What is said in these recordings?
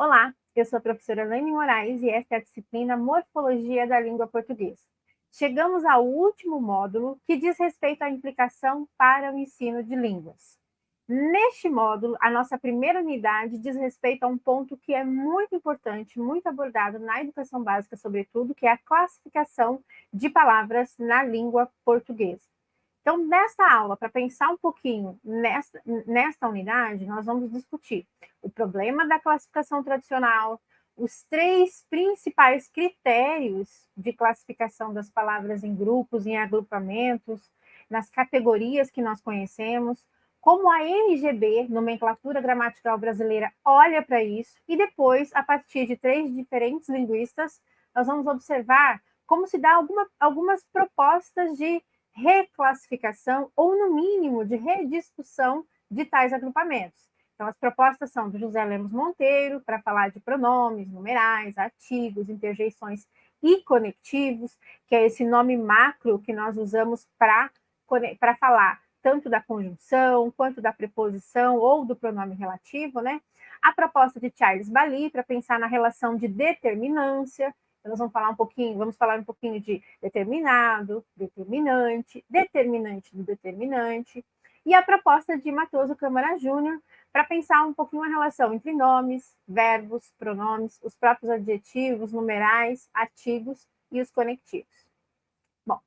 Olá, eu sou a professora Elaine Moraes e esta é a disciplina Morfologia da Língua Portuguesa. Chegamos ao último módulo, que diz respeito à implicação para o ensino de línguas. Neste módulo, a nossa primeira unidade diz respeito a um ponto que é muito importante, muito abordado na educação básica, sobretudo, que é a classificação de palavras na língua portuguesa. Então, nesta aula, para pensar um pouquinho nesta unidade, nós vamos discutir o problema da classificação tradicional, os três principais critérios de classificação das palavras em grupos, em agrupamentos, nas categorias que nós conhecemos, como a NGB, Nomenclatura Gramatical Brasileira, olha para isso, e depois, a partir de três diferentes linguistas, nós vamos observar como se dá algumas propostas de reclassificação ou, no mínimo, de rediscussão de tais agrupamentos. Então, as propostas são do José Lemos Monteiro, para falar de pronomes, numerais, artigos, interjeições e conectivos, que é esse nome macro que nós usamos para falar tanto da conjunção, quanto da preposição ou do pronome relativo, né? A proposta de Charles Bailly, para pensar na relação de determinância. Então, nós vamos falar um pouquinho de determinado, determinante, determinante do determinante, e a proposta de Matoso Câmara Júnior, para pensar um pouquinho a relação entre nomes, verbos, pronomes, os próprios adjetivos, numerais, artigos e os conectivos. Bom,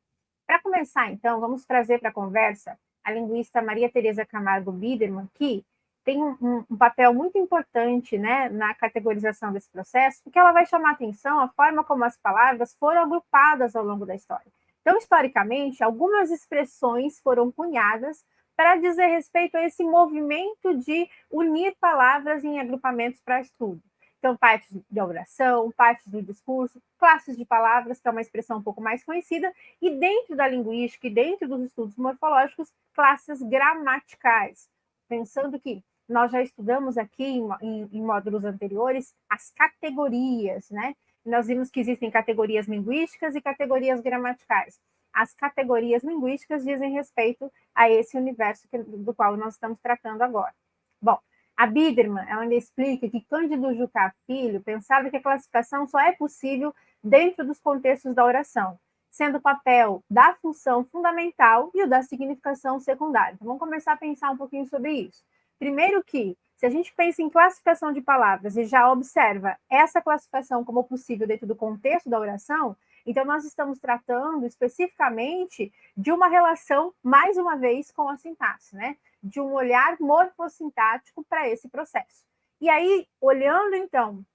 para começar, então, vamos trazer para a conversa a linguista Maria Tereza Camargo Biderman, que tem um papel muito importante, né, na categorização desse processo, porque ela vai chamar atenção a forma como as palavras foram agrupadas ao longo da história. Então, historicamente, algumas expressões foram cunhadas para dizer respeito a esse movimento de unir palavras em agrupamentos para estudo. Então, partes da oração, partes do discurso, classes de palavras, que é uma expressão um pouco mais conhecida, e dentro da linguística e dentro dos estudos morfológicos, classes gramaticais. Pensando que nós já estudamos aqui em módulos anteriores as categorias, né? Nós vimos que existem categorias linguísticas e categorias gramaticais. As categorias linguísticas dizem respeito a esse universo do qual nós estamos tratando agora. Bom, a Biderman, ela ainda explica que Cândido Jucá Filho pensava que a classificação só é possível dentro dos contextos da oração, sendo o papel da função fundamental e o da significação secundária. Então, vamos começar a pensar um pouquinho sobre isso. Primeiro que, se a gente pensa em classificação de palavras e já observa essa classificação como possível dentro do contexto da oração, então nós estamos tratando especificamente de uma relação, mais uma vez, com a sintaxe, né? De um olhar morfossintático para esse processo. E aí, olhando, então,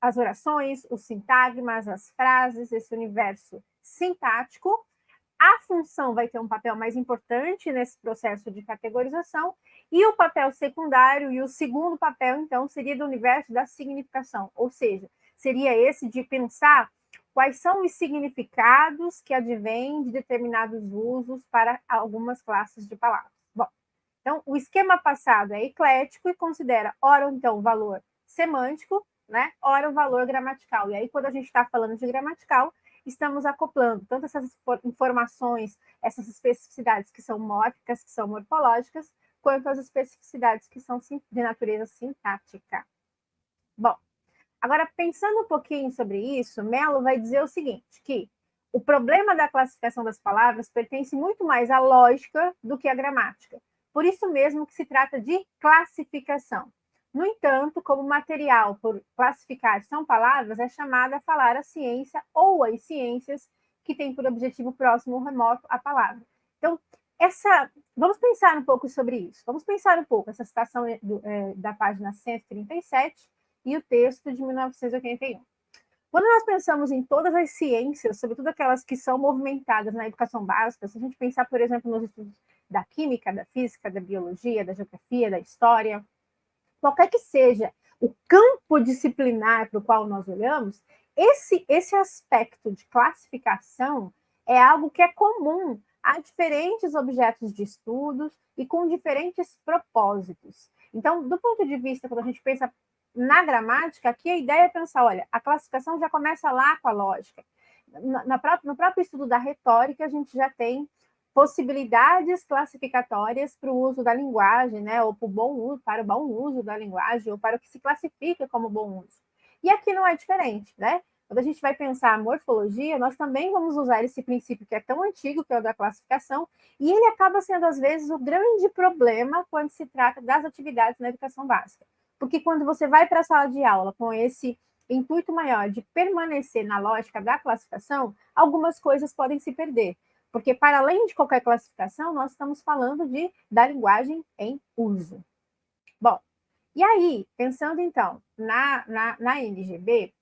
as orações, os sintagmas, as frases, esse universo sintático, a função vai ter um papel mais importante nesse processo de categorização, e o papel secundário, e o segundo papel, então, seria do universo da significação, ou seja, seria esse de pensar quais são os significados que advêm de determinados usos para algumas classes de palavras. Bom, então, o esquema passado é eclético e considera, ora, então, o valor semântico, né? Ora, o valor gramatical. E aí, quando a gente está falando de gramatical, estamos acoplando tanto essas informações, essas especificidades que são mórficas, que são morfológicas, quanto as especificidades que são de natureza sintática. Bom, agora, pensando um pouquinho sobre isso, Mello vai dizer o seguinte, que o problema da classificação das palavras pertence muito mais à lógica do que à gramática. Por isso mesmo que se trata de classificação. No entanto, como material por classificar são palavras, é chamada a falar a ciência ou as ciências que tem por objetivo próximo ou remoto a palavra. Então, vamos pensar um pouco sobre isso. Vamos pensar um pouco essa citação da página 137 e o texto de 1981. Quando nós pensamos em todas as ciências, sobretudo aquelas que são movimentadas na educação básica, se a gente pensar, por exemplo, nos estudos da química, da física, da biologia, da geografia, da história, qualquer que seja o campo disciplinar para o qual nós olhamos, esse aspecto de classificação é algo que é comum a diferentes objetos de estudos e com diferentes propósitos. Então, do ponto de vista, quando a gente pensa na gramática, aqui a ideia é pensar, olha, a classificação já começa lá com a lógica. No próprio estudo da retórica, a gente já tem possibilidades classificatórias para o uso da linguagem, né? Ou para o bom uso da linguagem, ou para o que se classifica como bom uso. E aqui não é diferente, né? Quando a gente vai pensar a morfologia, nós também vamos usar esse princípio que é tão antigo, que é o da classificação, e ele acaba sendo, às vezes, o grande problema quando se trata das atividades na educação básica. Porque quando você vai para a sala de aula com esse intuito maior de permanecer na lógica da classificação, algumas coisas podem se perder. Porque, para além de qualquer classificação, nós estamos falando da linguagem em uso. Bom, e aí, pensando então na NGB,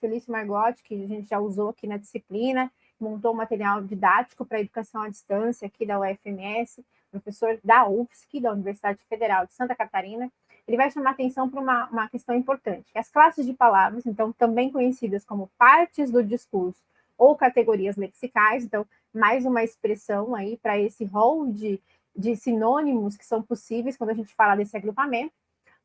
Felício Margot, que a gente já usou aqui na disciplina, montou um material didático para educação à distância aqui da UFMS, professor da UFSC, da Universidade Federal de Santa Catarina. Ele vai chamar atenção para uma questão importante, que as classes de palavras, então também conhecidas como partes do discurso ou categorias lexicais, então mais uma expressão aí para esse rol de sinônimos que são possíveis quando a gente fala desse agrupamento,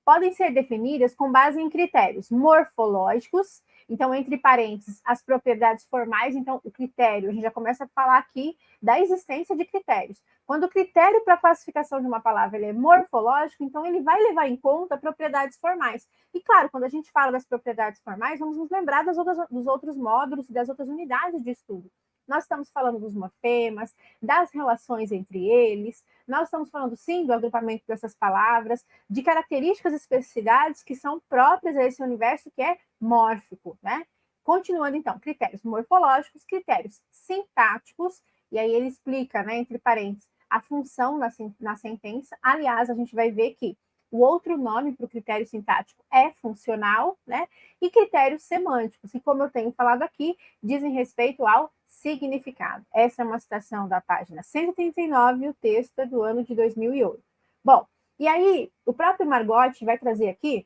podem ser definidas com base em critérios morfológicos, então, entre parênteses, as propriedades formais, então, o critério, a gente já começa a falar aqui da existência de critérios. Quando o critério para a classificação de uma palavra ele é morfológico, então ele vai levar em conta propriedades formais. E, claro, quando a gente fala das propriedades formais, vamos nos lembrar dos outros módulos e das outras unidades de estudo. Nós estamos falando dos morfemas, das relações entre eles, nós estamos falando, sim, do agrupamento dessas palavras, de características e especificidades que são próprias a esse universo que é mórfico, né? Continuando, então, critérios morfológicos, critérios sintáticos, e aí ele explica, né, entre parênteses, a função na sentença. Aliás, a gente vai ver que o outro nome para o critério sintático é funcional, né? E critérios semânticos, e como eu tenho falado aqui, dizem respeito ao significado. Essa é uma citação da página 139, o texto é do ano de 2008. Bom, e aí o próprio Margot vai trazer aqui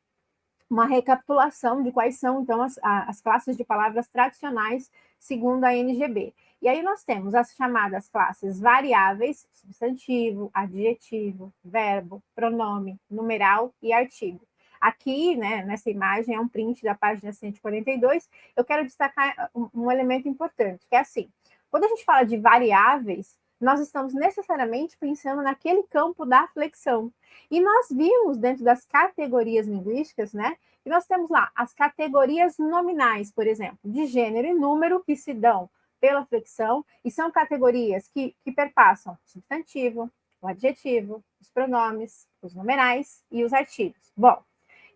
uma recapitulação de quais são, então, as classes de palavras tradicionais segundo a NGB. E aí nós temos as chamadas classes variáveis, substantivo, adjetivo, verbo, pronome, numeral e artigo. Aqui, né, nessa imagem, é um print da página 142, eu quero destacar um elemento importante, que é assim, quando a gente fala de variáveis, nós estamos necessariamente pensando naquele campo da flexão. E nós vimos dentro das categorias linguísticas, né, que nós temos lá as categorias nominais, por exemplo, de gênero e número, que se dão pela flexão, e são categorias que perpassam o substantivo, o adjetivo, os pronomes, os numerais e os artigos. Bom,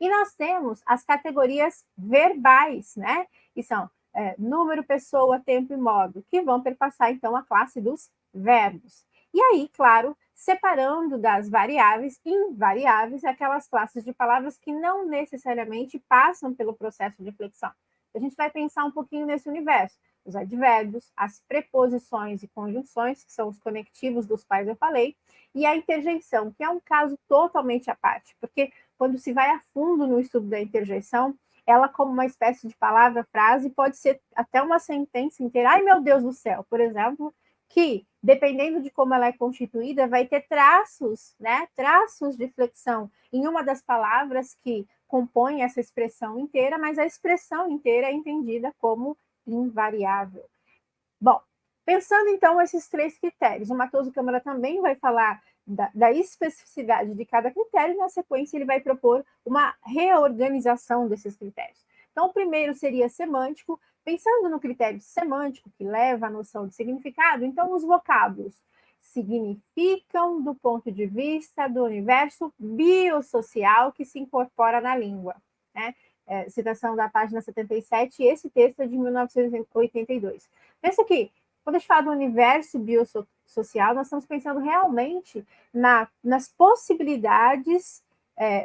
e nós temos as categorias verbais, né, que são número, pessoa, tempo e modo, que vão perpassar, então, a classe dos verbos. E aí, claro, separando das variáveis, invariáveis, aquelas classes de palavras que não necessariamente passam pelo processo de flexão. A gente vai pensar um pouquinho nesse universo. Os advérbios, as preposições e conjunções, que são os conectivos dos quais eu falei, e a interjeição, que é um caso totalmente à parte, porque quando se vai a fundo no estudo da interjeição, ela, como uma espécie de palavra-frase, pode ser até uma sentença inteira. Ai, meu Deus do céu, por exemplo, que, dependendo de como ela é constituída, vai ter traços, né? Traços de flexão em uma das palavras que compõem essa expressão inteira, mas a expressão inteira é entendida como invariável. Bom, pensando então esses três critérios, o Matoso Câmara também vai falar da especificidade de cada critério, e na sequência ele vai propor uma reorganização desses critérios. Então, o primeiro seria semântico. Pensando no critério semântico, que leva à noção de significado, então os vocábulos significam do ponto de vista do universo biosocial que se incorpora na língua, né? Citação da página 77, e esse texto é de 1982. Pensa que, quando a gente fala do universo biosocial, nós estamos pensando realmente nas possibilidades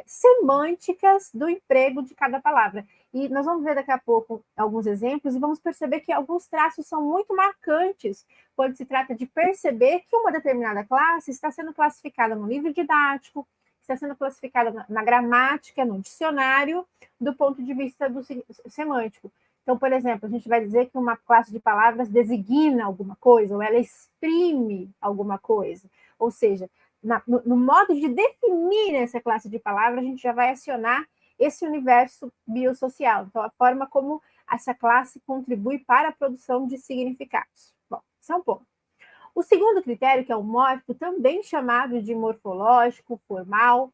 semânticas do emprego de cada palavra. E nós vamos ver daqui a pouco alguns exemplos e vamos perceber que alguns traços são muito marcantes quando se trata de perceber que uma determinada classe está sendo classificada no livro didático, está sendo classificada na gramática, no dicionário, do ponto de vista do semântico. Então, por exemplo, a gente vai dizer que uma classe de palavras designa alguma coisa, ou ela exprime alguma coisa. Ou seja, no modo de definir essa classe de palavras, a gente já vai acionar esse universo biosocial. Então, a forma como essa classe contribui para a produção de significados. Bom, esse é um ponto. O segundo critério, que é o mórfico, também chamado de morfológico, formal,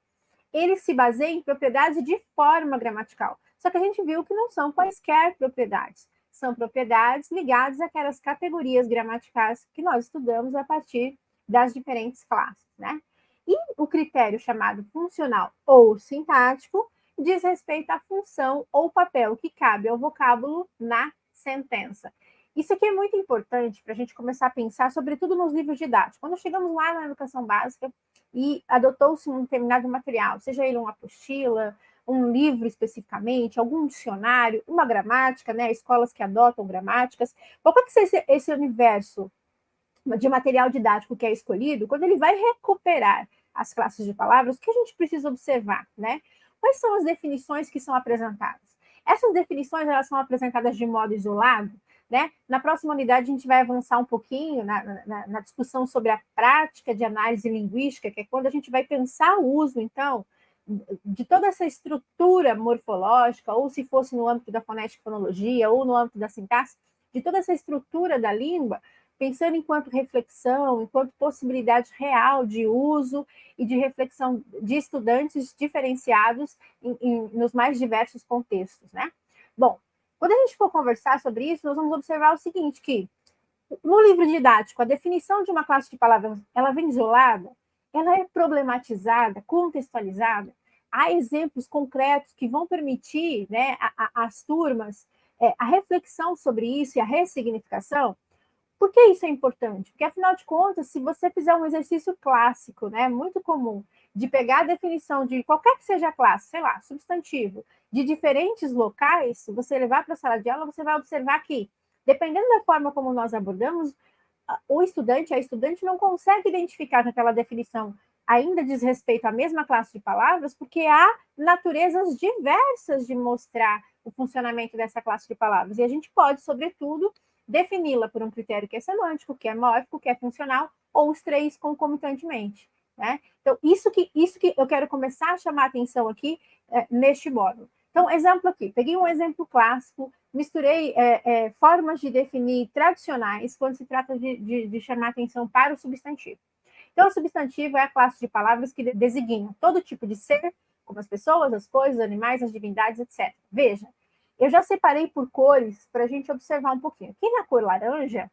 ele se baseia em propriedades de forma gramatical. Só que a gente viu que não são quaisquer propriedades, são propriedades ligadas àquelas categorias gramaticais que nós estudamos a partir das diferentes classes, né? E o critério chamado funcional ou sintático diz respeito à função ou papel que cabe ao vocábulo na sentença. Isso aqui é muito importante para a gente começar a pensar, sobretudo nos livros didáticos. Quando chegamos lá na educação básica e adotou-se um determinado material, seja ele uma apostila, um livro especificamente, algum dicionário, uma gramática, né? Escolas que adotam gramáticas. Qualquer que seja esse universo de material didático que é escolhido, quando ele vai recuperar as classes de palavras, o que a gente precisa observar, né? Quais são as definições que são apresentadas? Essas definições, elas são apresentadas de modo isolado, né? Na próxima unidade, a gente vai avançar um pouquinho na discussão sobre a prática de análise linguística, que é quando a gente vai pensar o uso, então, de toda essa estrutura morfológica, ou se fosse no âmbito da fonética e fonologia, ou no âmbito da sintaxe, de toda essa estrutura da língua, pensando enquanto reflexão, enquanto possibilidade real de uso e de reflexão de estudantes diferenciados nos mais diversos contextos, né? Bom, quando a gente for conversar sobre isso, nós vamos observar o seguinte, que no livro didático, a definição de uma classe de palavras, ela vem isolada, ela é problematizada, contextualizada, há exemplos concretos que vão permitir, né, às turmas a reflexão sobre isso e a ressignificação. Por que isso é importante? Porque, afinal de contas, se você fizer um exercício clássico, né, muito comum, de pegar a definição de qualquer que seja a classe, sei lá, substantivo, de diferentes locais, se você levar para a sala de aula, você vai observar que, dependendo da forma como nós abordamos, o estudante, a estudante não consegue identificar que aquela definição ainda diz respeito à mesma classe de palavras, porque há naturezas diversas de mostrar o funcionamento dessa classe de palavras. E a gente pode, sobretudo, defini-la por um critério que é semântico, que é mórfico, que é funcional, ou os três concomitantemente, né? Então, isso que eu quero começar a chamar a atenção aqui neste módulo. Então, exemplo aqui, peguei um exemplo clássico, misturei formas de definir tradicionais quando se trata de chamar atenção para o substantivo. Então, o substantivo é a classe de palavras que designam todo tipo de ser, como as pessoas, as coisas, os animais, as divindades, etc. Veja, eu já separei por cores para a gente observar um pouquinho. Aqui na cor laranja,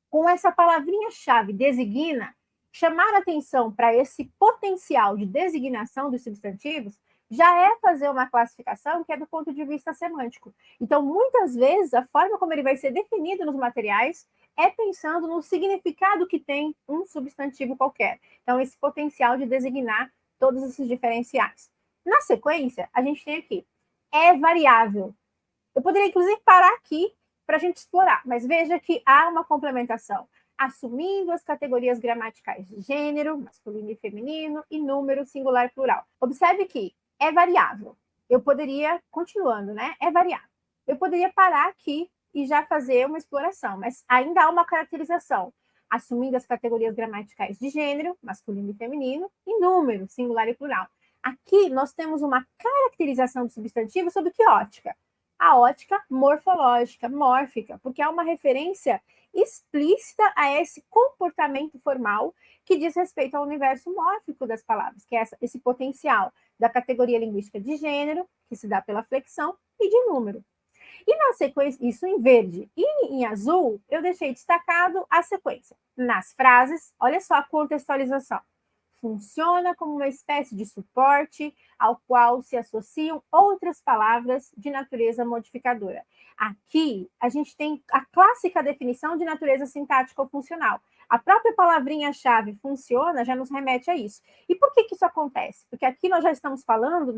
com essa palavrinha-chave designa, chamar atenção para esse potencial de designação dos substantivos já é fazer uma classificação que é do ponto de vista semântico. Então, muitas vezes, a forma como ele vai ser definido nos materiais é pensando no significado que tem um substantivo qualquer. Então, esse potencial de designar todos esses diferenciais. Na sequência, a gente tem aqui, é variável. Eu poderia, inclusive, parar aqui para a gente explorar, mas veja que há uma complementação, assumindo as categorias gramaticais de gênero, masculino e feminino, e número singular e plural. Observe que é variável. Eu poderia, continuando, né? É variável. Eu poderia parar aqui e já fazer uma exploração, mas ainda há uma caracterização, assumindo as categorias gramaticais de gênero, masculino e feminino, e número singular e plural. Aqui nós temos uma caracterização do substantivo sob que ótica? A ótica morfológica, mórfica, porque há uma referência explícita a esse comportamento formal que diz respeito ao universo mórfico das palavras, que é esse potencial da categoria linguística de gênero, que se dá pela flexão, e de número. E na sequência, isso em verde. E em azul, eu deixei destacado a sequência. Nas frases, olha só a contextualização. Funciona como uma espécie de suporte ao qual se associam outras palavras de natureza modificadora. Aqui, a gente tem a clássica definição de natureza sintática ou funcional. A própria palavrinha-chave funciona já nos remete a isso. E por que isso acontece? Porque aqui nós já estamos falando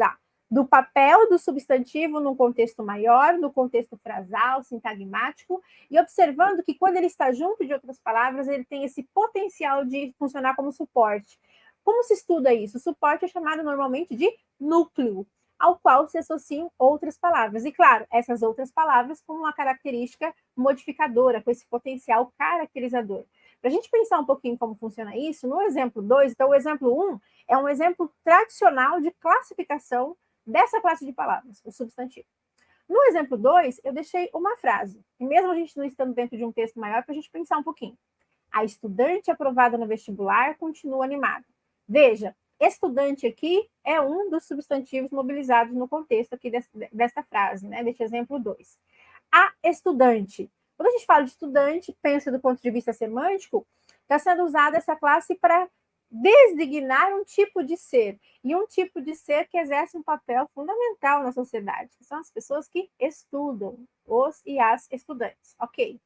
do papel do substantivo num contexto maior, no contexto frasal, sintagmático, e observando que quando ele está junto de outras palavras, ele tem esse potencial de funcionar como suporte. Como se estuda isso? O suporte é chamado normalmente de núcleo, ao qual se associam outras palavras. E, claro, essas outras palavras com uma característica modificadora, com esse potencial caracterizador. Para a gente pensar um pouquinho como funciona isso, no exemplo 2, então o exemplo 1 é um exemplo tradicional de classificação dessa classe de palavras, o substantivo. No exemplo 2, eu deixei uma frase, e mesmo a gente não estando dentro de um texto maior, para a gente pensar um pouquinho. A estudante aprovada no vestibular continua animada. Veja, estudante aqui é um dos substantivos mobilizados no contexto aqui desta frase, né? Deste exemplo 2. A estudante. Quando a gente fala de estudante, pensa do ponto de vista semântico, está sendo usada essa classe para designar um tipo de ser, e um tipo de ser que exerce um papel fundamental na sociedade, que são as pessoas que estudam, os e as estudantes, ok?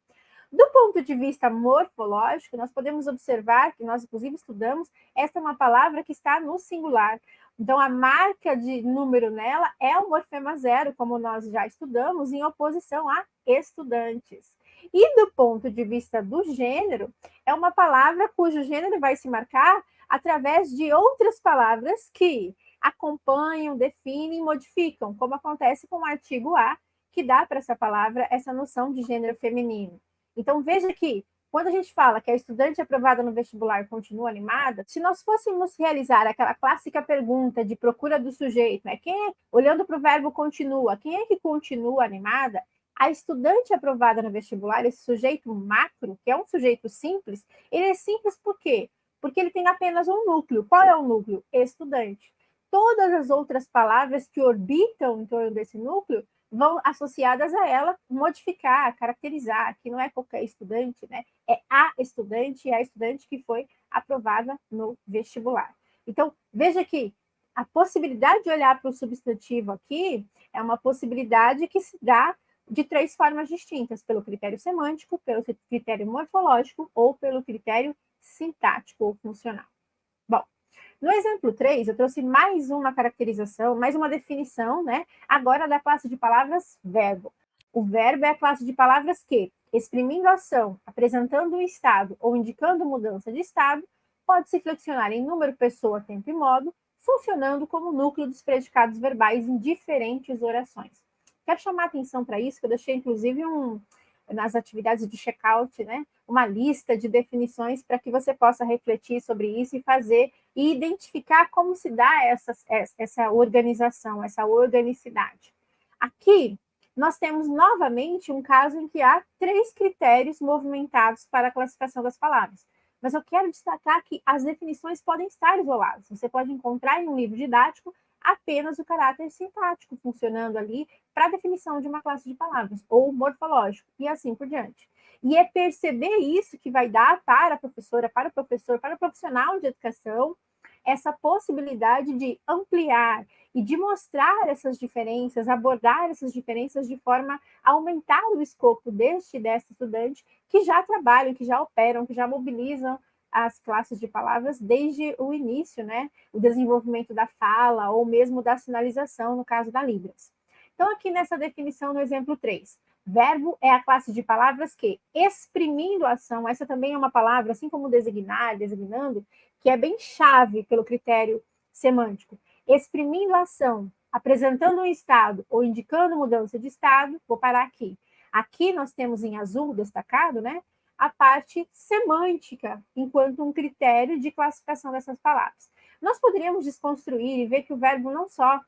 Do ponto de vista morfológico, nós podemos observar que nós, inclusive, estudamos, esta é uma palavra que está no singular. Então, a marca de número nela é o morfema zero, como nós já estudamos, em oposição a estudantes. E do ponto de vista do gênero, é uma palavra cujo gênero vai se marcar através de outras palavras que acompanham, definem e modificam, como acontece com o artigo A, que dá para essa palavra essa noção de gênero feminino. Então, veja que, quando a gente fala que a estudante aprovada no vestibular continua animada, se nós fôssemos realizar aquela clássica pergunta de procura do sujeito, né? Olhando para o verbo continua, quem é que continua animada? A estudante aprovada no vestibular, esse sujeito macro, que é um sujeito simples, ele é simples por quê? Porque ele tem apenas um núcleo. Qual é o núcleo? Estudante. Todas as outras palavras que orbitam em torno desse núcleo vão associadas a ela modificar, caracterizar, que não é qualquer estudante, né? É a estudante, é a estudante que foi aprovada no vestibular. Então, veja que a possibilidade de olhar para o substantivo aqui é uma possibilidade que se dá de três formas distintas, pelo critério semântico, pelo critério morfológico ou pelo critério sintático ou funcional. Bom, no exemplo 3, eu trouxe mais uma caracterização, mais uma definição, né? Agora da classe de palavras verbo. O verbo é a classe de palavras que, exprimindo ação, apresentando um estado ou indicando mudança de estado, pode se flexionar em número, pessoa, tempo e modo, funcionando como núcleo dos predicados verbais em diferentes orações. Quero chamar a atenção para isso, que eu deixei inclusive nas atividades de check-out, né? Uma lista de definições para que você possa refletir sobre isso e fazer e identificar como se dá essa organização, essa organicidade. Aqui, nós temos novamente um caso em que há 3 critérios movimentados para a classificação das palavras. Mas eu quero destacar que as definições podem estar isoladas. Você pode encontrar em um livro didático apenas o caráter sintático funcionando ali para a definição de uma classe de palavras, ou morfológico, e assim por diante. E é perceber isso que vai dar para a professora, para o professor, para o profissional de educação, essa possibilidade de ampliar e de mostrar essas diferenças, abordar essas diferenças de forma a aumentar o escopo deste e desta estudante que já trabalham, que já operam, que já mobilizam as classes de palavras desde o início, né? O desenvolvimento da fala ou mesmo da sinalização, no caso da Libras. Então, aqui nessa definição, no exemplo 3, verbo é a classe de palavras que, exprimindo a ação, essa também é uma palavra, assim como designar, designando, que é bem chave pelo critério semântico. Exprimindo a ação, apresentando um estado ou indicando mudança de estado, vou parar aqui. Aqui nós temos em azul destacado, né? A parte semântica, enquanto um critério de classificação dessas palavras. Nós poderíamos desconstruir e ver que o verbo não só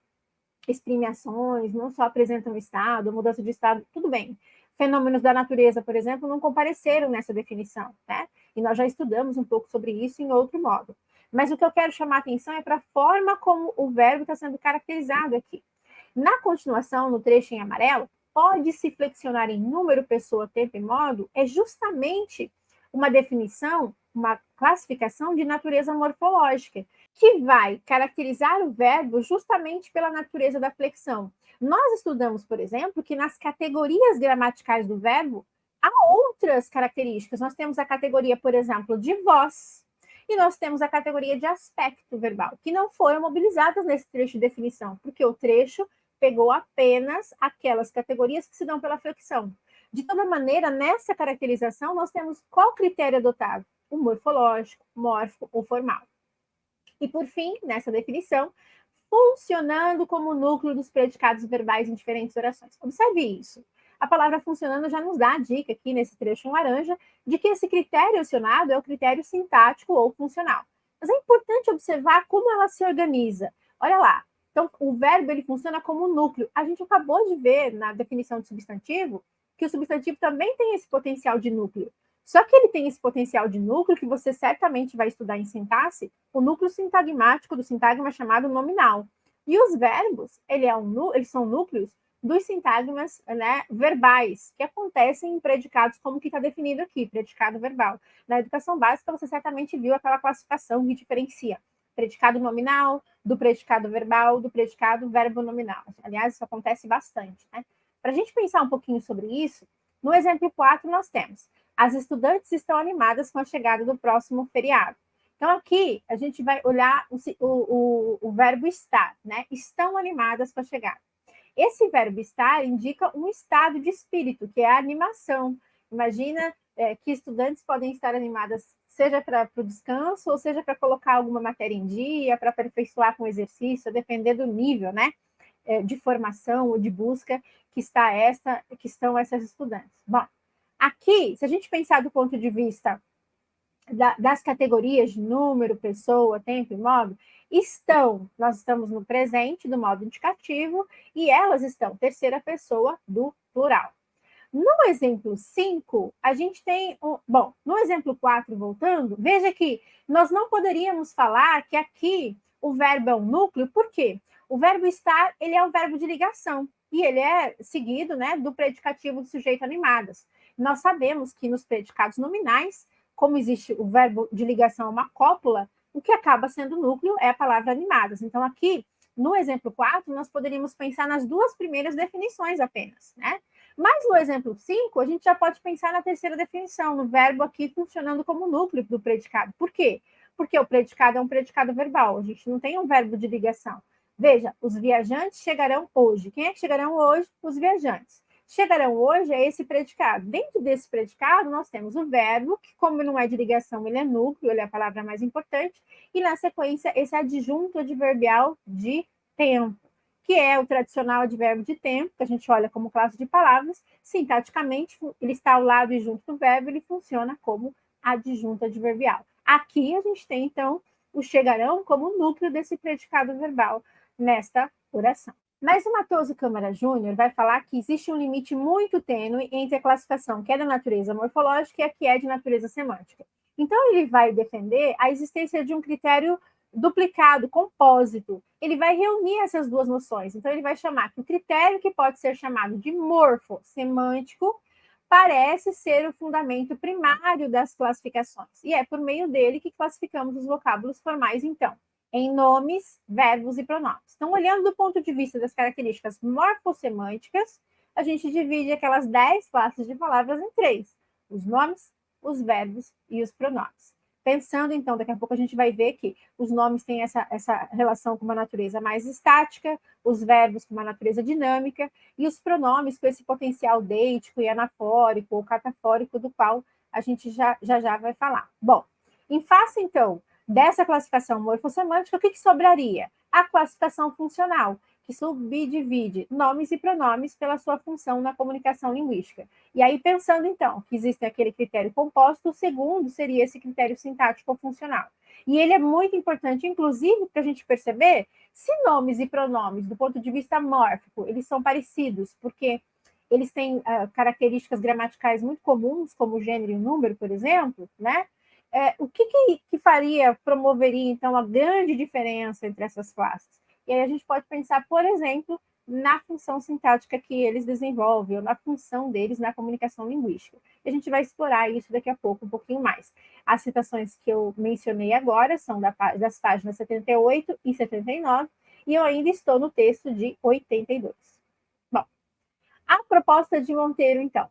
exprime ações, não só apresenta um estado, mudança de estado, tudo bem. Fenômenos da natureza, por exemplo, não compareceram nessa definição, né? E nós já estudamos um pouco sobre isso em outro modo. Mas o que eu quero chamar a atenção é para a forma como o verbo está sendo caracterizado aqui. Na continuação, no trecho em amarelo, pode se flexionar em número, pessoa, tempo e modo, é justamente uma definição, uma classificação de natureza morfológica, que vai caracterizar o verbo justamente pela natureza da flexão. Nós estudamos, por exemplo, que nas categorias gramaticais do verbo há outras características. Nós temos a categoria, por exemplo, de voz, e nós temos a categoria de aspecto verbal, que não foram mobilizadas nesse trecho de definição, porque o trecho pegou apenas aquelas categorias que se dão pela flexão. De toda maneira, nessa caracterização, nós temos qual critério adotado? O morfológico, mórfico ou formal. E, por fim, nessa definição, funcionando como núcleo dos predicados verbais em diferentes orações. Observe isso. A palavra funcionando já nos dá a dica aqui nesse trecho em laranja de que esse critério acionado é o critério sintático ou funcional. Mas é importante observar como ela se organiza. Olha lá. Então, o verbo ele funciona como núcleo. A gente acabou de ver na definição de substantivo que o substantivo também tem esse potencial de núcleo. Só que ele tem esse potencial de núcleo que você certamente vai estudar em sintaxe, o núcleo sintagmático do sintagma chamado nominal. E os verbos, eles são núcleos dos sintagmas, né, verbais, que acontecem em predicados como que está definido aqui, predicado verbal. Na educação básica, você certamente viu aquela classificação que diferencia predicado nominal, do predicado verbal, do predicado verbo nominal. Aliás, isso acontece bastante, né? Para a gente pensar um pouquinho sobre isso, no exemplo 4 nós temos: as estudantes estão animadas com a chegada do próximo feriado. Então, aqui a gente vai olhar o verbo estar, né? Estão animadas com a chegada. Esse verbo estar indica um estado de espírito, que é a animação. Imagina que estudantes podem estar animadas, seja para o descanso, ou seja para colocar alguma matéria em dia, para aperfeiçoar com exercício, depender do nível, né, de formação ou de busca que estão essas estudantes. Bom, aqui, se a gente pensar do ponto de vista das categorias de número, pessoa, tempo e modo, nós estamos no presente do modo indicativo e elas estão terceira pessoa do plural. No exemplo 5, a gente tem bom, no exemplo 4, voltando, veja que nós não poderíamos falar que aqui o verbo é um núcleo, por quê? O verbo estar, ele é um verbo de ligação e ele é seguido, né, do predicativo do sujeito animadas. Nós sabemos que nos predicados nominais, como existe o verbo de ligação, uma cópula, o que acaba sendo núcleo é a palavra animadas. Então, aqui, no exemplo 4, nós poderíamos pensar nas duas primeiras definições apenas, né? Mas no exemplo 5, a gente já pode pensar na terceira definição, no verbo aqui funcionando como núcleo do predicado. Por quê? Porque o predicado é um predicado verbal, a gente não tem um verbo de ligação. Veja, os viajantes chegarão hoje. Quem é que chegarão hoje? Os viajantes. Chegarão hoje é esse predicado. Dentro desse predicado, nós temos o verbo, que como não é de ligação, ele é núcleo, ele é a palavra mais importante, e na sequência, esse adjunto adverbial de tempo, que é o tradicional advérbio de tempo, que a gente olha como classe de palavras. Sintaticamente, ele está ao lado e junto do verbo, ele funciona como adjunto adverbial. Aqui a gente tem, então, o chegarão como núcleo desse predicado verbal nesta oração. Mas o Matoso Câmara Júnior vai falar que existe um limite muito tênue entre a classificação que é da natureza morfológica e a que é de natureza semântica. Então, ele vai defender a existência de um critério duplicado, compósito. Ele vai reunir essas duas noções. Então, ele vai chamar que o critério que pode ser chamado de morfo-semântico parece ser o fundamento primário das classificações. E é por meio dele que classificamos os vocábulos formais, então, em nomes, verbos e pronomes. Então, olhando do ponto de vista das características morfossemânticas, a gente divide aquelas 10 classes de palavras em 3: os nomes, os verbos e os pronomes. Pensando, então, daqui a pouco a gente vai ver que os nomes têm essa relação com uma natureza mais estática, os verbos com uma natureza dinâmica, e os pronomes com esse potencial deítico e anafórico ou catafórico, do qual a gente já vai falar. Bom, em face, então, dessa classificação morfossemântica, o que sobraria? A classificação funcional, que subdivide nomes e pronomes pela sua função na comunicação linguística. E aí, pensando, então, que existe aquele critério composto, o segundo seria esse critério sintático-funcional. E ele é muito importante, inclusive, para a gente perceber se nomes e pronomes, do ponto de vista mórfico, eles são parecidos, porque eles têm características gramaticais muito comuns, como o gênero e o número, por exemplo, né? O que promoveria, então, a grande diferença entre essas classes? E aí a gente pode pensar, por exemplo, na função sintática que eles desenvolvem, ou na função deles na comunicação linguística. E a gente vai explorar isso daqui a pouco, um pouquinho mais. As citações que eu mencionei agora são das páginas 78 e 79, e eu ainda estou no texto de 82. Bom, a proposta de Monteiro, então,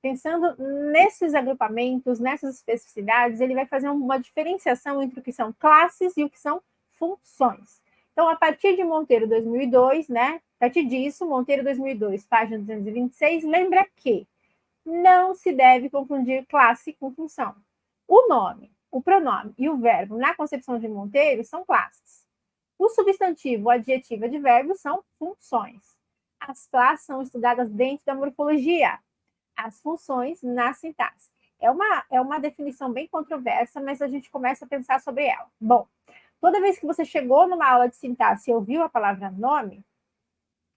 pensando nesses agrupamentos, nessas especificidades, ele vai fazer uma diferenciação entre o que são classes e o que são funções. Então, a partir de Monteiro 2002, né? A partir disso, Monteiro 2002, página 226, lembra que não se deve confundir classe com função. O nome, o pronome e o verbo, na concepção de Monteiro, são classes. O substantivo, o adjetivo e o advérbio são funções. As classes são estudadas dentro da morfologia, as funções na sintaxe. É uma definição bem controversa, mas a gente começa a pensar sobre ela. Bom, toda vez que você chegou numa aula de sintaxe e ouviu a palavra nome,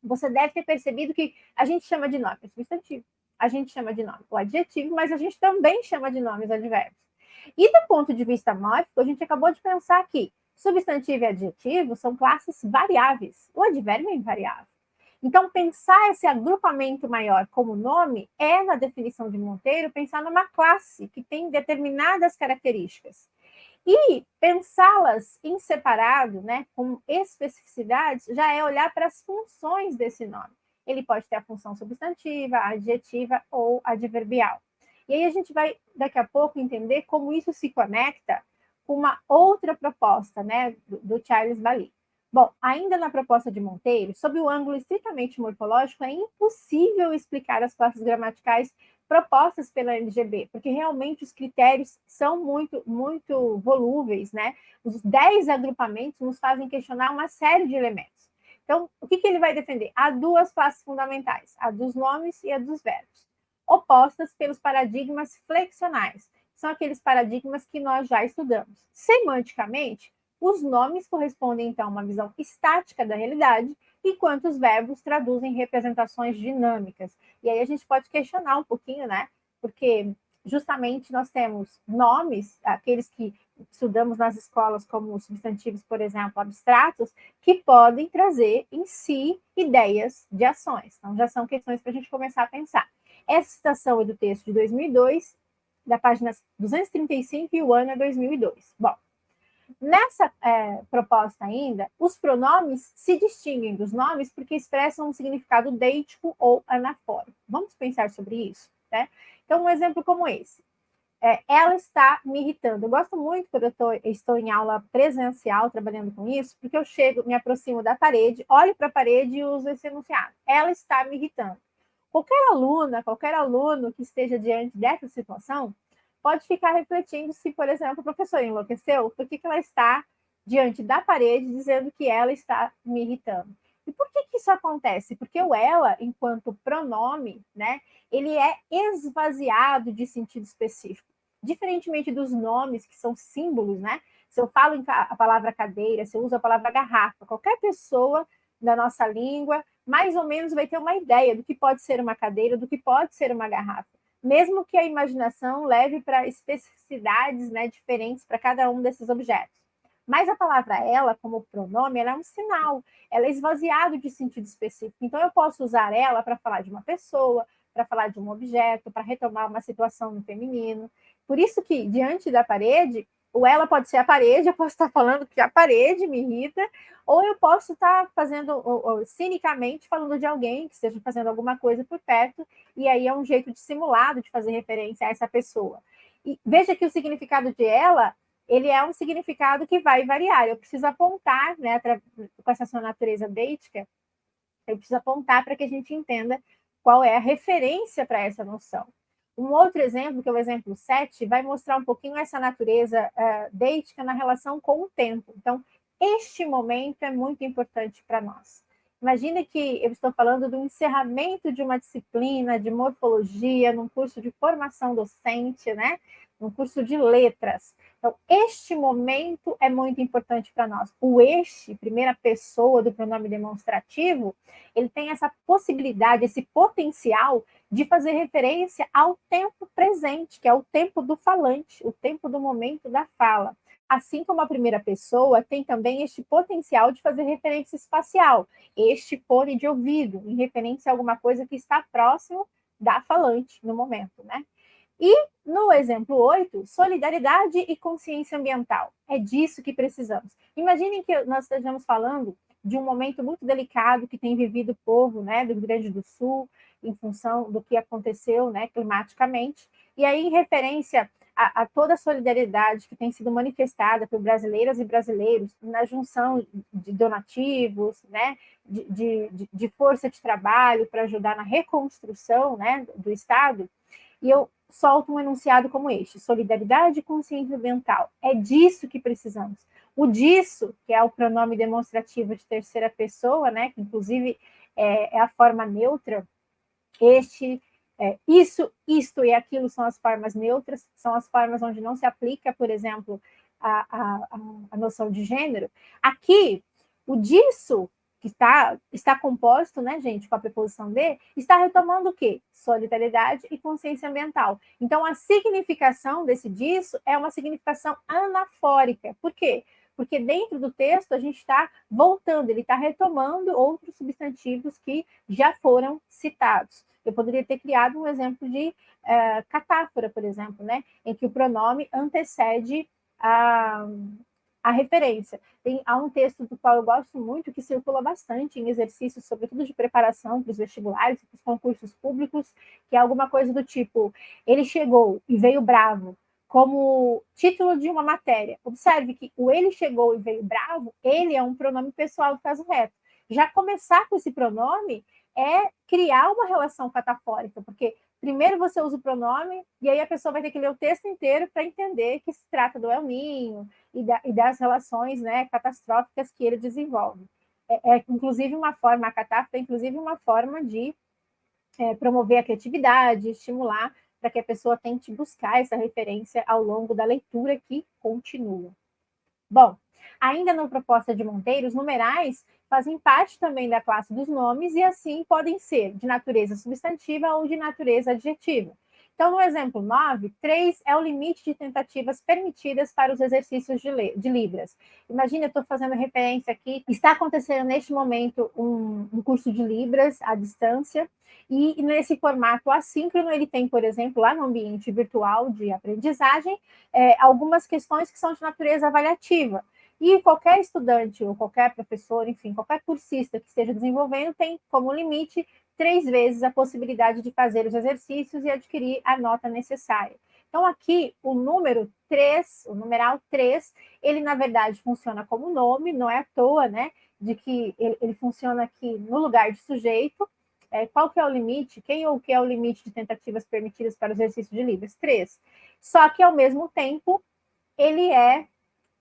você deve ter percebido que a gente chama de nome, é substantivo. a gente chama de nome o adjetivo, mas a gente também chama de nome os advérbios. E do ponto de vista mórfico, a gente acabou de pensar que substantivo e adjetivo são classes variáveis. O advérbio é invariável. Então, pensar esse agrupamento maior como nome é, na definição de Monteiro, pensar numa classe que tem determinadas características. E pensá-las em separado, né, com especificidades, já é olhar para as funções desse nome. Ele pode ter a função substantiva, adjetiva ou adverbial. E aí a gente vai, daqui a pouco, entender como isso se conecta com uma outra proposta, né, do Charles Bailey. Bom, ainda na proposta de Monteiro, sob o ângulo estritamente morfológico, é impossível explicar as classes gramaticais propostas pela LGB, porque realmente os critérios são muito volúveis, né? Os 10 agrupamentos nos fazem questionar uma série de elementos. Então, o que ele vai defender? Há duas classes fundamentais, a dos nomes e a dos verbos, opostas pelos paradigmas flexionais. São aqueles paradigmas que nós já estudamos. Semanticamente, os nomes correspondem, então, a uma visão estática da realidade, enquanto os verbos traduzem representações dinâmicas. E aí a gente pode questionar um pouquinho, né? Porque justamente nós temos nomes, aqueles que estudamos nas escolas como substantivos, por exemplo, abstratos, que podem trazer em si ideias de ações. Então, já são questões para a gente começar a pensar. Essa citação é do texto de 2002, da página 235, e o ano é 2002. Bom, nessa proposta ainda, os pronomes se distinguem dos nomes porque expressam um significado deítico ou anafórico. Vamos pensar sobre isso, né? Então, um exemplo como esse. Ela está me irritando. Eu gosto muito quando eu estou em aula presencial, trabalhando com isso, porque eu chego, me aproximo da parede, olho para a parede e uso esse enunciado. Ela está me irritando. Qualquer aluna, qualquer aluno que esteja diante dessa situação, pode ficar refletindo se, por exemplo, o professor enlouqueceu, por que ela está diante da parede dizendo que ela está me irritando. E por que isso acontece? Porque o ela, enquanto pronome, né, ele é esvaziado de sentido específico. Diferentemente dos nomes, que são símbolos, né? Se eu falo a palavra cadeira, se eu uso a palavra garrafa, qualquer pessoa da nossa língua, mais ou menos vai ter uma ideia do que pode ser uma cadeira, do que pode ser uma garrafa, mesmo que a imaginação leve para especificidades, né, diferentes para cada um desses objetos. Mas a palavra ela, como pronome, ela é um sinal, ela é esvaziado de sentido específico. Então, eu posso usar ela para falar de uma pessoa, para falar de um objeto, para retomar uma situação no feminino. Por isso que, diante da parede, o ela pode ser a parede, eu posso estar falando que a parede me irrita, ou eu posso estar fazendo, ou, cinicamente, falando de alguém que esteja fazendo alguma coisa por perto, e aí é um jeito dissimulado de fazer referência a essa pessoa. E veja que o significado de ela, ele é um significado que vai variar. Eu preciso apontar, né, com essa sua natureza deítica, eu preciso apontar para que a gente entenda qual é a referência para essa noção. Um outro exemplo, que é o exemplo 7, vai mostrar um pouquinho essa natureza deítica na relação com o tempo. Então, este momento é muito importante para nós. Imagine que eu estou falando do encerramento de uma disciplina de morfologia num curso de formação docente, né? Num curso de letras. Então, este momento é muito importante para nós. O este, primeira pessoa do pronome demonstrativo, ele tem essa possibilidade, esse potencial de fazer referência ao tempo presente, que é o tempo do falante, o tempo do momento da fala. Assim como a primeira pessoa tem também este potencial de fazer referência espacial, este fone de ouvido, em referência a alguma coisa que está próximo da falante no momento, né? E no exemplo 8, solidariedade e consciência ambiental. É disso que precisamos. Imaginem que nós estejamos falando de um momento muito delicado que tem vivido o povo, né, do Rio Grande do Sul, em função do que aconteceu, né, climaticamente, e aí em referência a toda a solidariedade que tem sido manifestada por brasileiras e brasileiros na junção de donativos, né, de força de trabalho para ajudar na reconstrução, né, do Estado, e eu solto um enunciado como este: solidariedade e consciência ambiental. É disso que precisamos. O disso, que é o pronome demonstrativo de terceira pessoa, né, que inclusive é a forma neutra, isso, isto e aquilo são as formas neutras, são as formas onde não se aplica, por exemplo, a noção de gênero. Aqui, o disso, que está composto, né, gente, com a preposição de, está retomando o quê? Solidariedade e consciência ambiental. Então, a significação disso é uma significação anafórica. Por quê? Porque dentro do texto a gente está voltando, ele está retomando outros substantivos que já foram citados. Eu poderia ter criado um exemplo de catáfora, por exemplo, né, em que o pronome antecede a referência. Há um texto do qual eu gosto muito, que circula bastante em exercícios, sobretudo de preparação para os vestibulares, para os concursos públicos, que é alguma coisa do tipo, ele chegou e veio bravo, como título de uma matéria. Observe que o ele chegou e veio bravo, ele é um pronome pessoal do caso reto. Já começar com esse pronome é criar uma relação catafórica, porque primeiro você usa o pronome, e aí a pessoa vai ter que ler o texto inteiro para entender que se trata do Elminho e das relações, né, catastróficas que ele desenvolve. Inclusive uma forma, a catástrofe é inclusive uma forma de promover a criatividade, estimular para que a pessoa tente buscar essa referência ao longo da leitura que continua. Bom, ainda na proposta de Monteiro, os numerais fazem parte também da classe dos nomes e assim podem ser de natureza substantiva ou de natureza adjetiva. Então, no exemplo 9, 3 é o limite de tentativas permitidas para os exercícios de Libras. Imagina, eu estou fazendo referência aqui, está acontecendo neste momento um curso de Libras à distância, e nesse formato assíncrono ele tem, por exemplo, lá no ambiente virtual de aprendizagem, algumas questões que são de natureza avaliativa. E qualquer estudante ou qualquer professor, enfim, qualquer cursista que esteja desenvolvendo tem como limite 3 vezes a possibilidade de fazer os exercícios e adquirir a nota necessária. Então, aqui, o número 3, o numeral 3, ele, na verdade, funciona como nome, não é à toa, né, de que ele funciona aqui no lugar de sujeito. Qual que é o limite? Quem ou que é o limite de tentativas permitidas para o exercício de Libras? 3. Só que, ao mesmo tempo, ele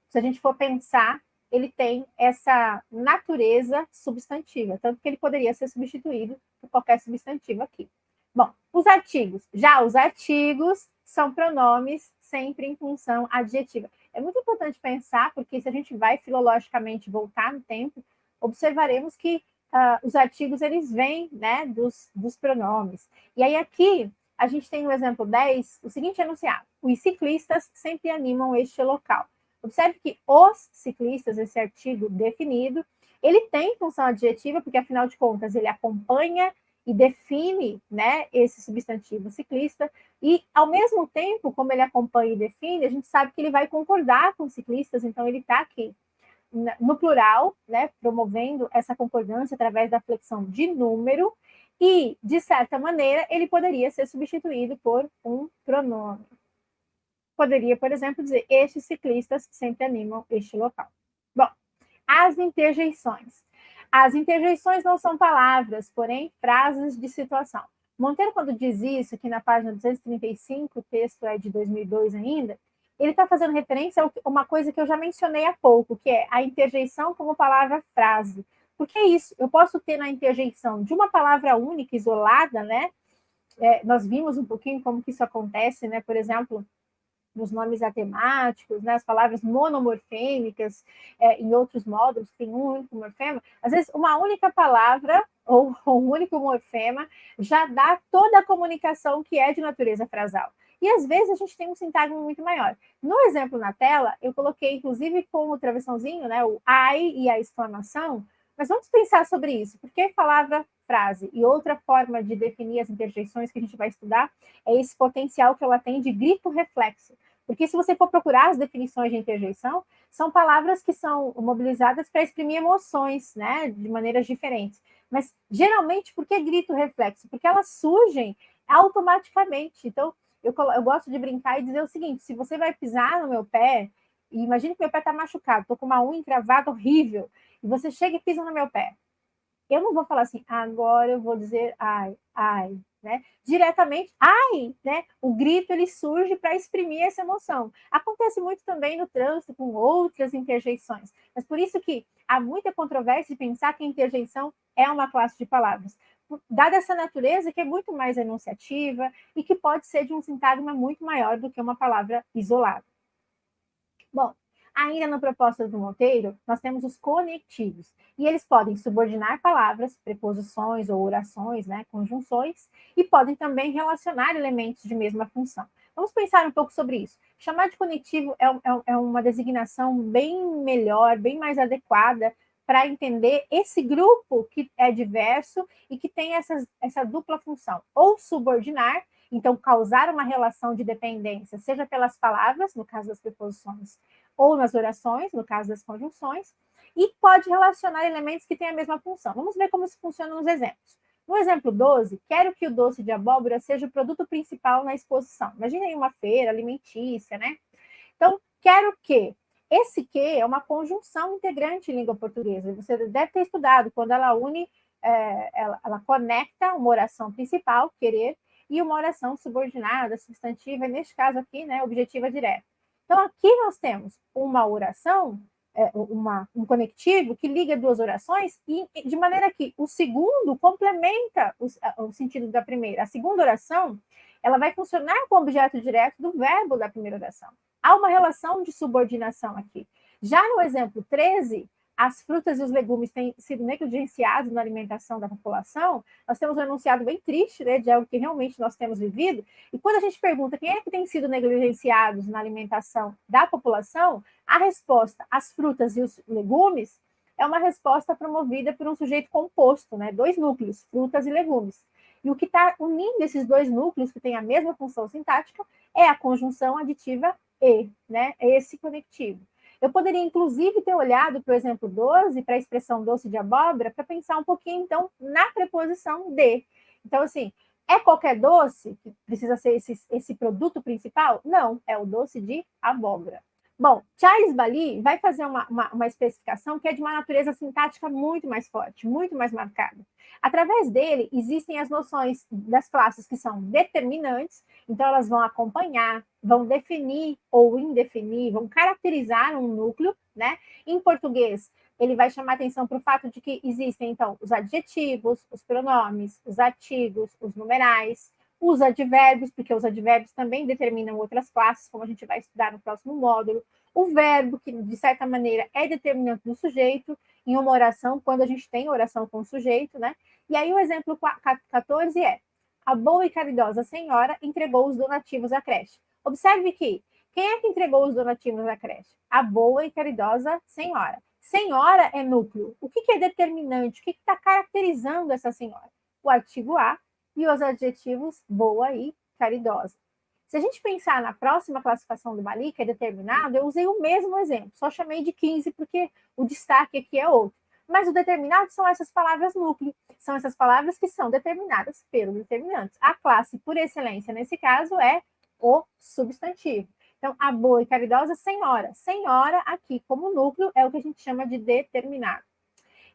se a gente for pensar, ele tem essa natureza substantiva, tanto que ele poderia ser substituído por qualquer substantivo aqui. Bom, os artigos. Já os artigos são pronomes sempre em função adjetiva. É muito importante pensar, porque se a gente vai filologicamente voltar no tempo, observaremos que os artigos, eles vêm, né, dos pronomes. E aí aqui, a gente tem no exemplo 10, o seguinte enunciado: os ciclistas sempre animam este local. Observe que os ciclistas, esse artigo definido, ele tem função adjetiva, porque, afinal de contas, ele acompanha e define, né, esse substantivo ciclista, e, ao mesmo tempo, como ele acompanha e define, a gente sabe que ele vai concordar com os ciclistas, então ele está aqui no plural, né, promovendo essa concordância através da flexão de número, e, de certa maneira, ele poderia ser substituído por um pronome. Poderia, por exemplo, dizer: estes ciclistas sempre animam este local. Bom, as interjeições. As interjeições não são palavras, porém frases de situação. Monteiro, quando diz isso, que na página 235, o texto é de 2002 ainda, ele está fazendo referência a uma coisa que eu já mencionei há pouco, que é a interjeição como palavra-frase. Porque é isso, eu posso ter na interjeição de uma palavra única, isolada, né? Nós vimos um pouquinho como que isso acontece, né? Por exemplo, nos nomes atemáticos, né, as palavras monomorfêmicas, em outros módulos que tem um único morfema, às vezes uma única palavra ou um único morfema já dá toda a comunicação que é de natureza frasal. E às vezes a gente tem um sintagma muito maior. No exemplo na tela, eu coloquei, inclusive, com o travessãozinho, né, o ai e a exclamação, mas vamos pensar sobre isso, porque palavra, frase e outra forma de definir as interjeições que a gente vai estudar é esse potencial que ela tem de grito reflexo. Porque se você for procurar as definições de interjeição, são palavras que são mobilizadas para exprimir emoções, né, de maneiras diferentes. Mas, geralmente, por que grito reflexo? Porque elas surgem automaticamente. Então, eu gosto de brincar e dizer o seguinte: se você vai pisar no meu pé, e imagine que meu pé está machucado, estou com uma unha encravada horrível, e você chega e pisa no meu pé. Eu não vou falar assim: agora eu vou dizer ai, ai, né? Diretamente, ai, né? O grito, ele surge para exprimir essa emoção. Acontece muito também no trânsito com outras interjeições, mas por isso que há muita controvérsia de pensar que a interjeição é uma classe de palavras, dada essa natureza que é muito mais enunciativa e que pode ser de um sintagma muito maior do que uma palavra isolada. Bom, Ainda na proposta do Monteiro, nós temos os conectivos, e eles podem subordinar palavras, preposições ou orações, né, conjunções, e podem também relacionar elementos de mesma função. Vamos pensar um pouco sobre isso. Chamar de conectivo é uma designação bem melhor, bem mais adequada para entender esse grupo que é diverso e que tem essa dupla função, ou subordinar, então causar uma relação de dependência, seja pelas palavras, no caso das preposições, ou nas orações, no caso das conjunções, e pode relacionar elementos que têm a mesma função. Vamos ver como isso funciona nos exemplos. No exemplo 12, quero que o doce de abóbora seja o produto principal na exposição. Imagine aí uma feira alimentícia, né? Então, quero que. Esse que é uma conjunção integrante em língua portuguesa. Você deve ter estudado quando ela une, ela conecta uma oração principal, querer, e uma oração subordinada, substantiva, e neste caso aqui, né, objetiva direta. Então, aqui nós temos uma oração, um conectivo que liga duas orações, e de maneira que o segundo complementa o sentido da primeira. A segunda oração, ela vai funcionar com o objeto direto do verbo da primeira oração. Há uma relação de subordinação aqui. Já no exemplo 13, as frutas e os legumes têm sido negligenciados na alimentação da população, nós temos um enunciado bem triste, né, de algo que realmente nós temos vivido, e quando a gente pergunta quem é que tem sido negligenciados na alimentação da população, a resposta, as frutas e os legumes, é uma resposta promovida por um sujeito composto, né, dois núcleos, frutas e legumes. E o que está unindo esses dois núcleos, que têm a mesma função sintática, é a conjunção aditiva e, né, esse conectivo. Eu poderia, inclusive, ter olhado para o exemplo 12, para a expressão doce de abóbora, para pensar um pouquinho, então, na preposição de. Então, assim, é qualquer doce que precisa ser esse produto principal? Não, é o doce de abóbora. Bom, Charles Bailey vai fazer uma especificação que é de uma natureza sintática muito mais forte, muito mais marcada. Através dele, existem as noções das classes que são determinantes, então elas vão acompanhar, vão definir ou indefinir, vão caracterizar um núcleo, né? Em português, ele vai chamar atenção para o fato de que existem, então, os adjetivos, os pronomes, os artigos, os numerais, os advérbios, porque os advérbios também determinam outras classes, como a gente vai estudar no próximo módulo, o verbo, que de certa maneira é determinante do sujeito, em uma oração, quando a gente tem oração com o sujeito, né? E aí o exemplo 14 é: a boa e caridosa senhora entregou os donativos à creche. Observe que quem é que entregou os donativos à creche? A boa e caridosa senhora. Senhora é núcleo. O que é determinante? O que está caracterizando essa senhora? O artigo A e os adjetivos boa e caridosa. Se a gente pensar na próxima classificação do Bailey, que é determinado, eu usei o mesmo exemplo, só chamei de 15 porque o destaque aqui é outro. Mas o determinado são essas palavras núcleo, são essas palavras que são determinadas pelos determinantes. A classe por excelência, nesse caso, é o substantivo. Então, a boa e caridosa senhora. Senhora, aqui como núcleo, é o que a gente chama de determinado.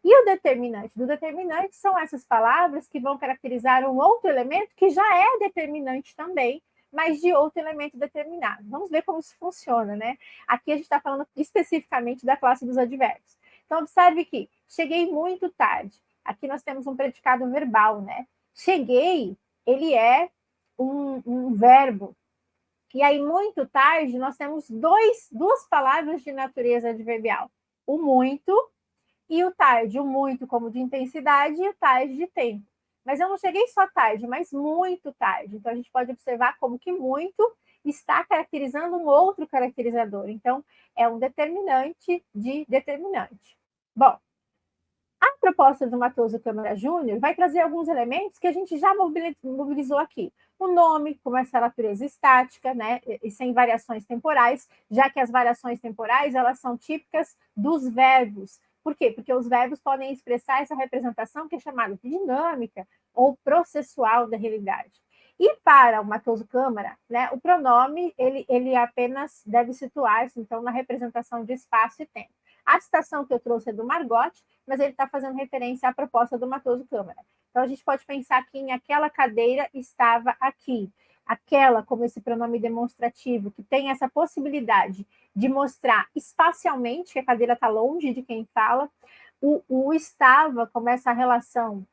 E o determinante do determinante são essas palavras que vão caracterizar um outro elemento que já é determinante também, mas de outro elemento determinado. Vamos ver como isso funciona, né? Aqui a gente está falando especificamente da classe dos advérbios. Então, observe que cheguei muito tarde. Aqui nós temos um predicado verbal, né? Cheguei, ele é um verbo. E aí, muito tarde, nós temos duas palavras de natureza adverbial. O muito e o tarde. O muito como de intensidade e o tarde de tempo. Mas eu não cheguei só tarde, mas muito tarde. Então, a gente pode observar como que muito está caracterizando um outro caracterizador. Então, é um determinante de determinante. Bom, a proposta do Matoso Câmara Júnior vai trazer alguns elementos que a gente já mobilizou aqui. O nome, como essa natureza estática, né, e sem variações temporais, já que as variações temporais elas são típicas dos verbos. Por quê? Porque os verbos podem expressar essa representação que é chamada de dinâmica ou processual da realidade. E para o Matoso Câmara, né, o pronome ele apenas deve situar-se, então, na representação de espaço e tempo. A citação que eu trouxe é do Margot, mas ele está fazendo referência à proposta do Matoso Câmara. Então, a gente pode pensar que em aquela cadeira estava aqui. Aquela, como esse pronome demonstrativo, que tem essa possibilidade de mostrar espacialmente que a cadeira está longe de quem fala. O estava, como essa relação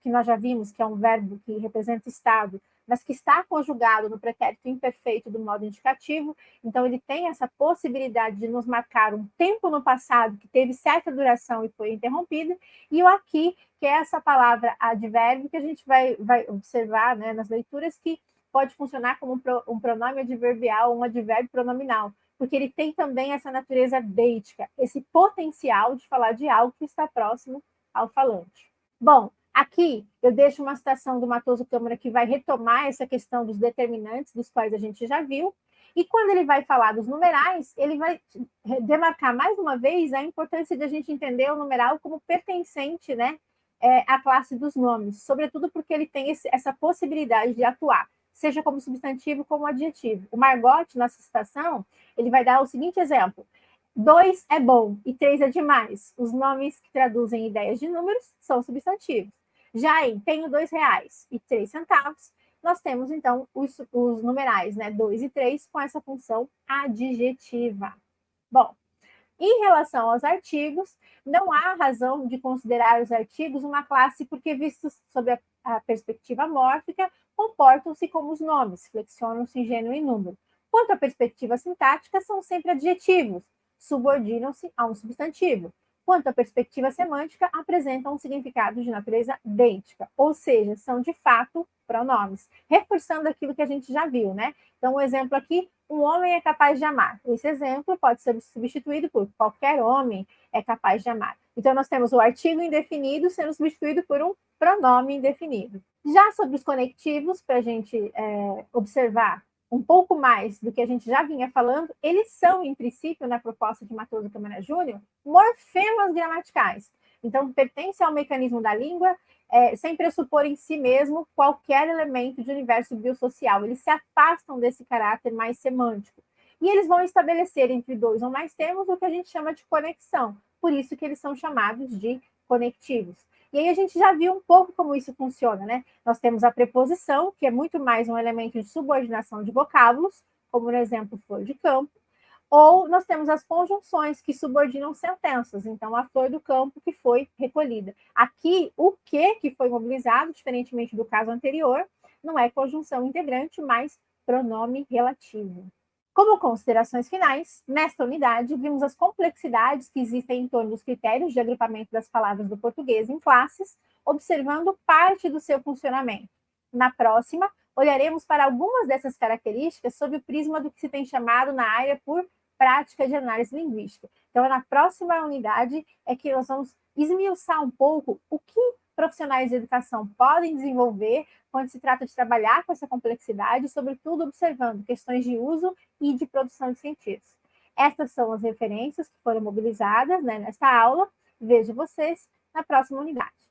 que nós já vimos, que é um verbo que representa estado, mas que está conjugado no pretérito imperfeito do modo indicativo, então ele tem essa possibilidade de nos marcar um tempo no passado que teve certa duração e foi interrompida, e o aqui, que é essa palavra advérbio que a gente vai observar, né, nas leituras, que pode funcionar como um pronome adverbial, um advérbio pronominal, porque ele tem também essa natureza deítica, esse potencial de falar de algo que está próximo ao falante. Bom, aqui eu deixo uma citação do Matoso Câmara que vai retomar essa questão dos determinantes, dos quais a gente já viu, e quando ele vai falar dos numerais, ele vai demarcar mais uma vez a importância de a gente entender o numeral como pertencente, né, à classe dos nomes, sobretudo porque ele tem essa possibilidade de atuar, seja como substantivo como adjetivo. O Margot, nessa citação, ele vai dar o seguinte exemplo: 2 é bom e 3 é demais. Os nomes que traduzem ideias de números são substantivos. Já em tenho R$ 2 e 3 centavos, nós temos, então, os numerais, né, 2 e 3, com essa função adjetiva. Bom, em relação aos artigos, não há razão de considerar os artigos uma classe porque, vistos sob a perspectiva mórfica, comportam-se como os nomes, flexionam-se em gênero e número. Quanto à perspectiva sintática, são sempre adjetivos, subordinam-se a um substantivo. Quanto à perspectiva semântica, apresentam um significado de natureza idêntica, ou seja, são de fato pronomes, reforçando aquilo que a gente já viu, né? Então, um exemplo aqui, um homem é capaz de amar. Esse exemplo pode ser substituído por qualquer homem é capaz de amar. Então, nós temos o artigo indefinido sendo substituído por um pronome indefinido. Já sobre os conectivos, para a gente observar um pouco mais do que a gente já vinha falando, eles são, em princípio, na proposta de Matoso Câmara Júnior, morfemas gramaticais. Então, pertence ao mecanismo da língua, sem pressupor em si mesmo qualquer elemento de universo biosocial. Eles se afastam desse caráter mais semântico. E eles vão estabelecer entre dois ou mais termos o que a gente chama de conexão. Por isso que eles são chamados de conectivos. E aí a gente já viu um pouco como isso funciona, né? Nós temos a preposição, que é muito mais um elemento de subordinação de vocábulos, como no exemplo flor de campo, ou nós temos as conjunções que subordinam sentenças, então a flor do campo que foi recolhida. Aqui, o que foi mobilizado, diferentemente do caso anterior, não é conjunção integrante, mas pronome relativo. Como considerações finais, nesta unidade, vimos as complexidades que existem em torno dos critérios de agrupamento das palavras do português em classes, observando parte do seu funcionamento. Na próxima, olharemos para algumas dessas características sob o prisma do que se tem chamado na área por prática de análise linguística. Então, na próxima unidade é que nós vamos esmiuçar um pouco o que profissionais de educação podem desenvolver quando se trata de trabalhar com essa complexidade, sobretudo observando questões de uso e de produção de sentidos. Estas são as referências que foram mobilizadas, né, nesta aula. Vejo vocês na próxima unidade.